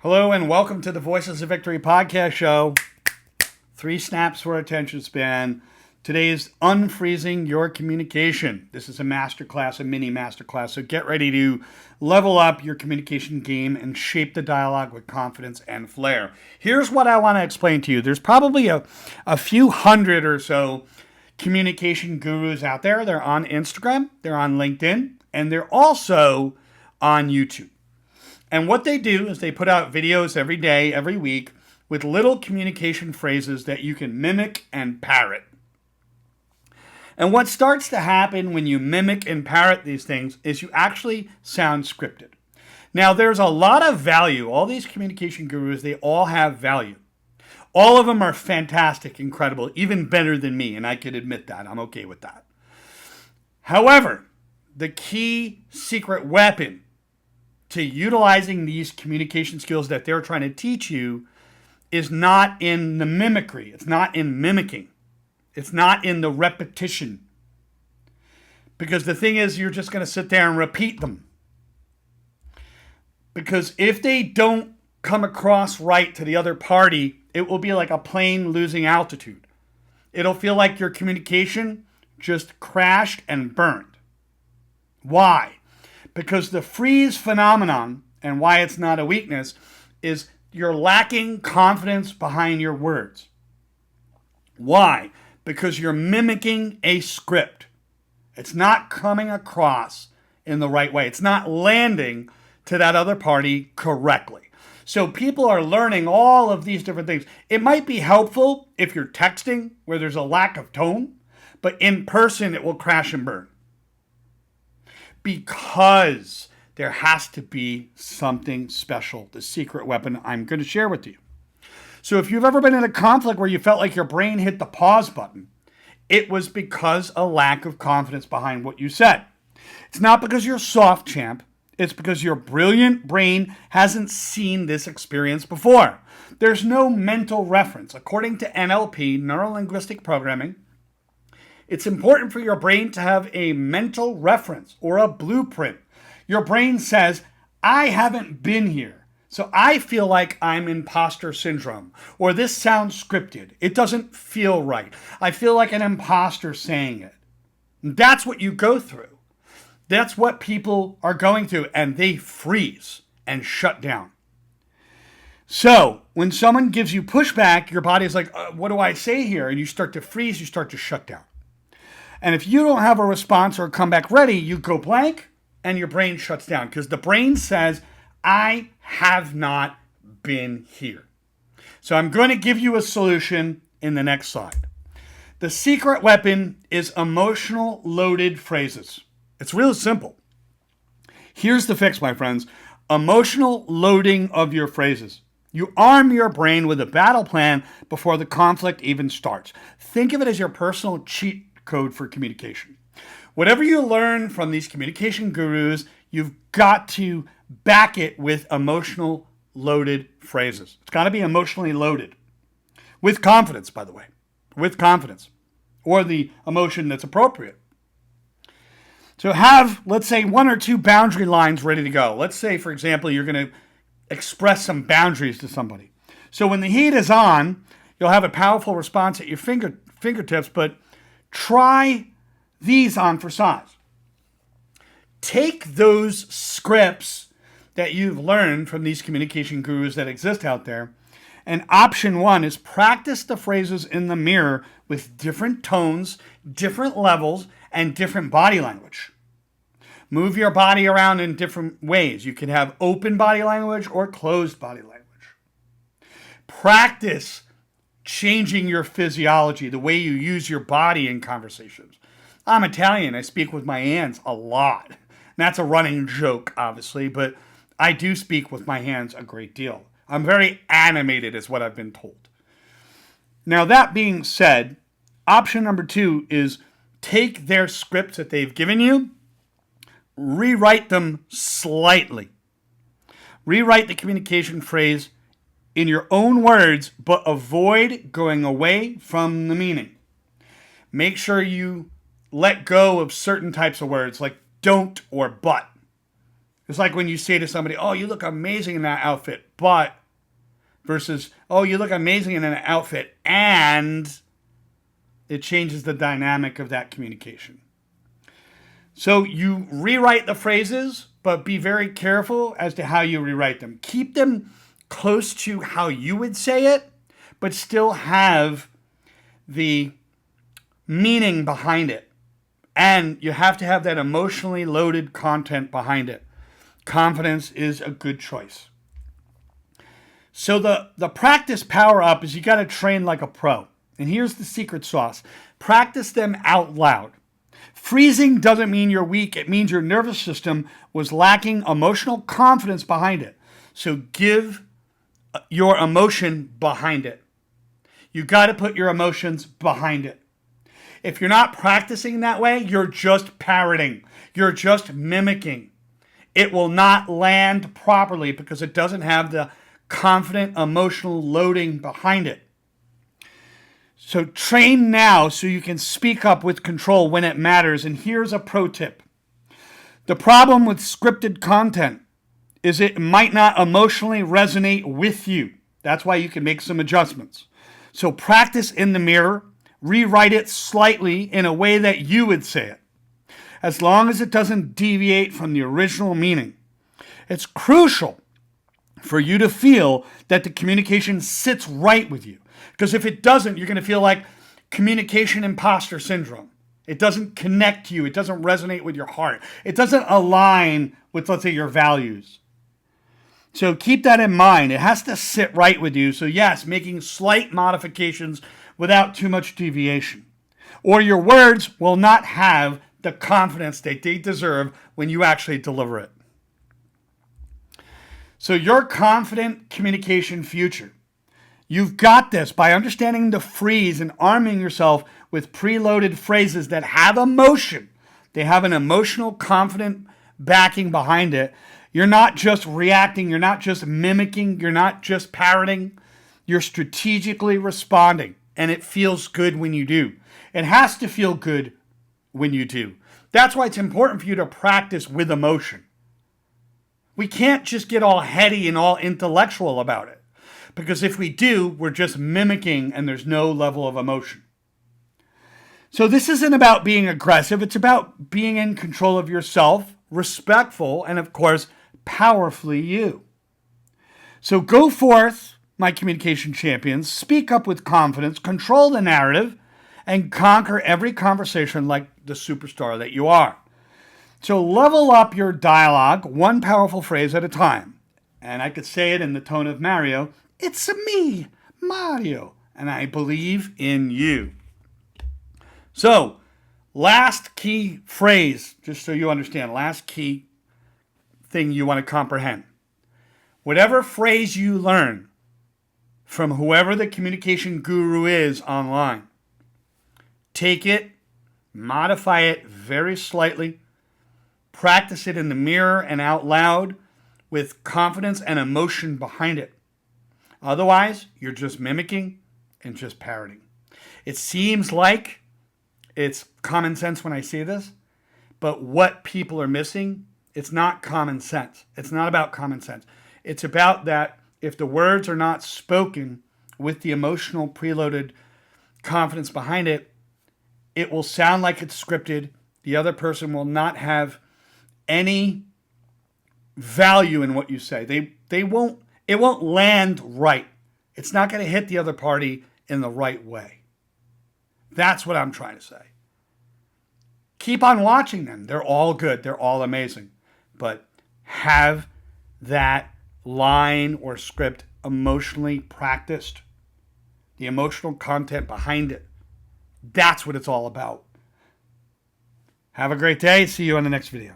Hello and welcome to the Voices of Victory podcast show. 3 snaps for attention span. Today's unfreezing your communication. This is a masterclass, a mini masterclass. So get ready to level up your communication game and shape the dialogue with confidence and flair. Here's what I want to explain to you. There's probably a few hundred or so communication gurus out there. They're on Instagram, they're on LinkedIn, and they're also on YouTube. And what they do is they put out videos every day, every week, with little communication phrases that you can mimic and parrot. And what starts to happen when you mimic and parrot these things is you actually sound scripted. Now, there's a lot of value. All these communication gurus, they all have value. All of them are fantastic, incredible, even better than me, and I could admit that. I'm okay with that. However, the key secret weapon to utilizing these communication skills that they're trying to teach you is not in the mimicry. It's not in mimicking. It's not in the repetition. Because the thing is, you're just going to sit there and repeat them. Because if they don't come across right to the other party, it will be like a plane losing altitude. It'll feel like your communication just crashed and burned. Why? Because the freeze phenomenon, and why it's not a weakness, is you're lacking confidence behind your words. Why? Because you're mimicking a script. It's not coming across in the right way. It's not landing to that other party correctly. So people are learning all of these different things. It might be helpful if you're texting where there's a lack of tone, but in person it will crash and burn. Because there has to be something special, the secret weapon I'm going to share with you. So if you've ever been in a conflict where you felt like your brain hit the pause button, it was because a lack of confidence behind what you said. It's not because you're soft, champ. It's because your brilliant brain hasn't seen this experience before. There's no mental reference. According to NLP, neuro-linguistic programming, it's important for your brain to have a mental reference or a blueprint. Your brain says, I haven't been here, so I feel like I'm imposter syndrome, or this sounds scripted. It doesn't feel right. I feel like an imposter saying it. And that's what you go through. That's what people are going through, and they freeze and shut down. So when someone gives you pushback, your body's like, what do I say here? And you start to freeze, you start to shut down. And if you don't have a response or a comeback ready, you go blank and your brain shuts down because the brain says, I have not been here. So I'm going to give you a solution in the next slide. The secret weapon is emotional loaded phrases. It's real simple. Here's the fix, my friends. Emotional loading of your phrases. You arm your brain with a battle plan before the conflict even starts. Think of it as your personal cheat code for communication. Whatever you learn from these communication gurus, you've got to back it with emotional loaded phrases. It's got to be emotionally loaded. With confidence, by the way. With confidence. Or the emotion that's appropriate. So have, let's say, 1 or 2 boundary lines ready to go. Let's say, for example, you're going to express some boundaries to somebody. So when the heat is on, you'll have a powerful response at your fingertips, but try these on for size. Take those scripts that you've learned from these communication gurus that exist out there, and option 1 is practice the phrases in the mirror with different tones, different levels, and different body language. Move your body around in different ways. You can have open body language or closed body language. Practice changing your physiology, the way you use your body in conversations. I'm Italian. I speak with my hands a lot. And that's a running joke, obviously, but I do speak with my hands a great deal. I'm very animated, is what I've been told. Now, that being said, option number 2 is take their scripts that they've given you, rewrite them slightly. Rewrite the communication phrase in your own words, but avoid going away from the meaning. Make sure you let go of certain types of words like don't or but. It's like when you say to somebody, oh, you look amazing in that outfit, but, versus, oh, you look amazing in an outfit, and it changes the dynamic of that communication. So you rewrite the phrases, but be very careful as to how you rewrite them. Keep them close to how you would say it, but still have the meaning behind it. And you have to have that emotionally loaded content behind it. Confidence is a good choice. So the practice power up is you got to train like a pro. And here's the secret sauce. Practice them out loud. Freezing doesn't mean you're weak. It means your nervous system was lacking emotional confidence behind it. So give your emotion behind it. You got to put your emotions behind it. If you're not practicing that way, you're just parroting. You're just mimicking. It will not land properly because it doesn't have the confident emotional loading behind it. So train now so you can speak up with control when it matters. And here's a pro tip. The problem with scripted content is it might not emotionally resonate with you. That's why you can make some adjustments. So practice in the mirror, rewrite it slightly in a way that you would say it, as long as it doesn't deviate from the original meaning. It's crucial for you to feel that the communication sits right with you. Because if it doesn't, you're going to feel like communication imposter syndrome. It doesn't connect to you. It doesn't resonate with your heart. It doesn't align with, let's say, your values. So keep that in mind. It has to sit right with you. So yes, making slight modifications without too much deviation. Or your words will not have the confidence that they deserve when you actually deliver it. So your confident communication future. You've got this by understanding the freeze and arming yourself with preloaded phrases that have emotion. They have an emotional, confident backing behind it. You're not just reacting. You're not just mimicking. You're not just parroting. You're strategically responding, and it feels good when you do. It has to feel good when you do. That's why it's important for you to practice with emotion. We can't just get all heady and all intellectual about it, because if we do, we're just mimicking and there's no level of emotion. So this isn't about being aggressive. It's about being in control of yourself, respectful, and of course, powerfully you. So go forth, my communication champions, speak up with confidence, control the narrative, and conquer every conversation like the superstar that you are. So level up your dialogue, one powerful phrase at a time. And I could say it in the tone of Mario. It's me, Mario, and I believe in you. So, last key phrase, just so you understand, last key thing you want to comprehend. Whatever phrase you learn from whoever the communication guru is online, take it, modify it very slightly, practice it in the mirror and out loud with confidence and emotion behind it. Otherwise, you're just mimicking and just parroting. It seems like it's common sense when I say this, but what people are missing, it's not common sense. It's not about common sense. It's about that if the words are not spoken with the emotional preloaded confidence behind it, it will sound like it's scripted. The other person will not have any value in what you say. It won't land right. It's not going to hit the other party in the right way. That's what I'm trying to say. Keep on watching them. They're all good. They're all amazing. But have that line or script emotionally practiced. The emotional content behind it. That's what it's all about. Have a great day. See you on the next video.